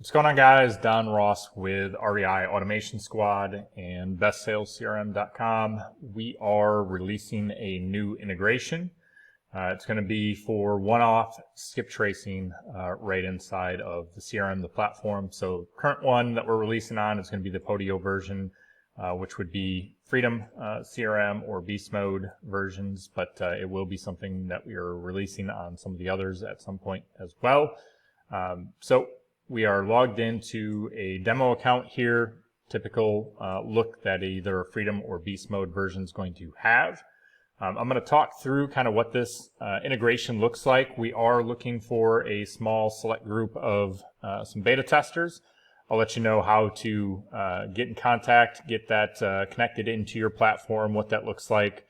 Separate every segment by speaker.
Speaker 1: What's going on, guys? Don Ross with REI Automation Squad and BestSalesCRM.com. We are releasing a new integration. It's going to be for one-off skip tracing right inside of the CRM, the platform. So current one that we're releasing on is going to be the Podio version, which would be Freedom CRM or Beast Mode versions, but it will be something that we are releasing on some of the others at some point as well. So we are logged into a demo account here, typical look that either Freedom or Beast Mode version is going to have. I'm going to talk through kind of what this integration looks like. We are looking for a small select group of some beta testers. I'll let you know how to get in contact, get that connected into your platform, what that looks like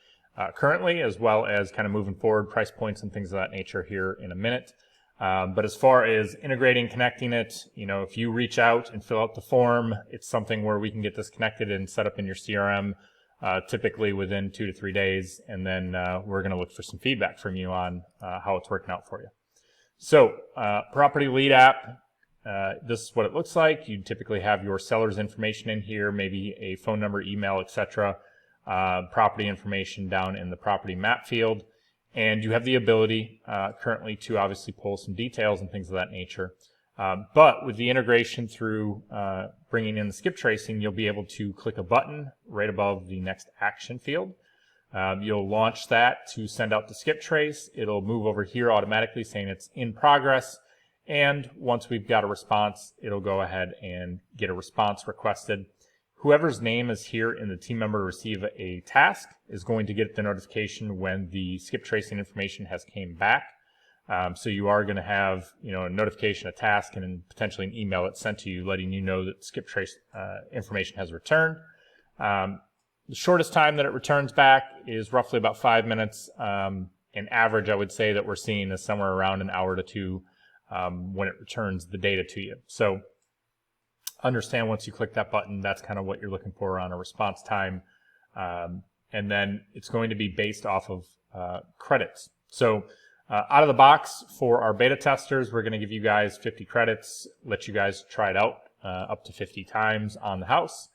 Speaker 1: currently, as well as kind of moving forward, price points and things of that nature here in a minute. But as far as integrating, connecting it, if you reach out and fill out the form, it's something where we can get this connected and set up in your CRM, typically within 2 to 3 days. And then we're going to look for some feedback from you on how it's working out for you. So property lead app, this is what it looks like. You typically have your seller's information in here, maybe a phone number, email, etc. Property information down in the property map field. And you have the ability currently to obviously pull some details and things of that nature. But with the integration through bringing in the skip tracing, you'll be able to click a button right above the next action field. You'll launch that to send out the skip trace. It'll move over here automatically saying it's in progress. And once we've got a response, it'll go ahead and get a response requested. Whoever's name is here in the team member to receive a task is going to get the notification when the skip tracing information has came back. So you are going to have, a notification, a task, and then potentially an email that's sent to you letting you know that skip trace information has returned. The shortest time that it returns back is roughly about 5 minutes. In average, I would say that we're seeing is somewhere around an hour to two when it returns the data to you. So understand once you click that button, that's kind of what you're looking for on a response time. And then it's going to be based off of credits. So out of the box for our beta testers, we're going to give you guys 50 credits, let you guys try it out up to 50 times on the house.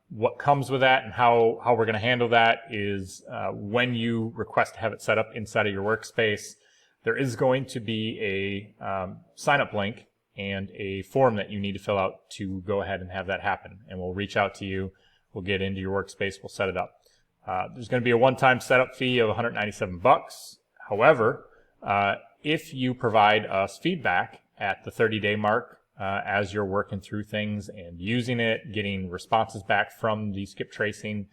Speaker 1: What comes with that and how we're going to handle that is when you request to have it set up inside of your workspace, there is going to be a sign-up link and a form that you need to fill out to go ahead and have that happen. And we'll reach out to you. We'll get into your workspace. We'll set it up. There's going to be a one-time setup fee of $197. However, if you provide us feedback at the 30-day mark as you're working through things and using it, getting responses back from the skip tracing,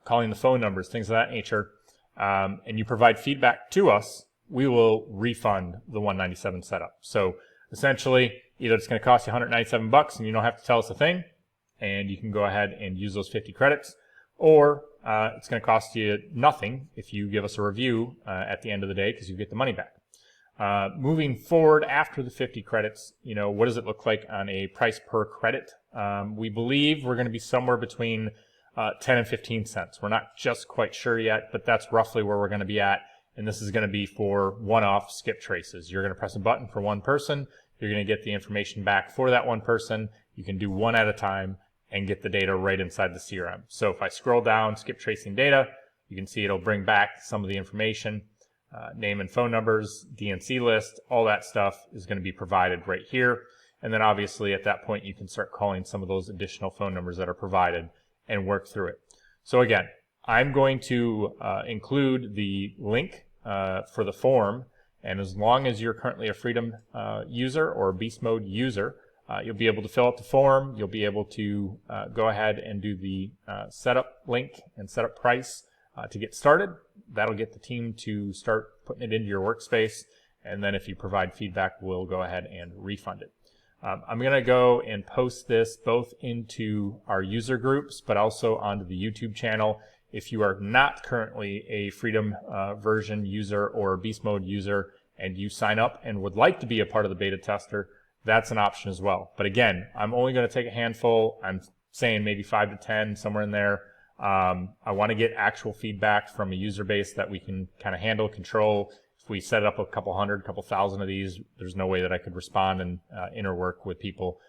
Speaker 1: calling the phone numbers, things of that nature, and you provide feedback to us, we will refund the $197 setup. So essentially, either it's going to cost you $197 and you don't have to tell us a thing, and you can go ahead and use those 50 credits, or it's going to cost you nothing if you give us a review at the end of the day because you get the money back. Moving forward after the 50 credits, what does it look like on a price per credit? We believe we're going to be somewhere between 10 and 15 cents. We're not just quite sure yet, but that's roughly where we're going to be at. And this is going to be for one-off skip traces. You're going to press a button for one person. You're going to get the information back for that one person. You can do one at a time and get the data right inside the CRM. So if I scroll down, skip tracing data, you can see it'll bring back some of the information, name and phone numbers, DNC list, all that stuff is going to be provided right here. And then obviously at that point, you can start calling some of those additional phone numbers that are provided and work through it. So again, I'm going to include the link for the form, and as long as you're currently a Freedom user or a Beast Mode user, you'll be able to fill out the form. You'll be able to go ahead and do the setup link and setup price to get started. That'll get the team to start putting it into your workspace, and then if you provide feedback, we'll go ahead and refund it. I'm going to go and post this both into our user groups, but also onto the YouTube channel. If you are not currently a Freedom version user or a Beast Mode user and you sign up and would like to be a part of the beta tester, that's an option as well. But again, I'm only going to take a handful. I'm saying maybe 5 to 10, somewhere in there. I want to get actual feedback from a user base that we can kind of handle, control. if we set up a couple hundred, couple thousand of these, there's no way that I could respond and interwork with people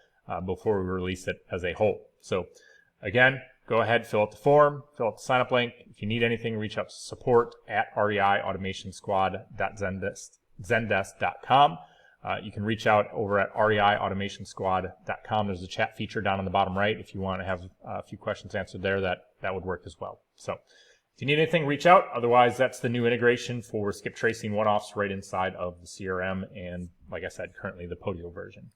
Speaker 1: before we release it as a whole. So again, go ahead, fill out the form, fill out the sign up link. If you need anything, reach out to support@reiautomationsquad.zendesk.com. You can reach out over at reiautomationsquad.com. There's a chat feature down on the bottom right. If you want to have a few questions answered there, that would work as well. So if you need anything, reach out. Otherwise, that's the new integration for skip tracing one-offs right inside of the CRM and, like I said, currently the Podio version.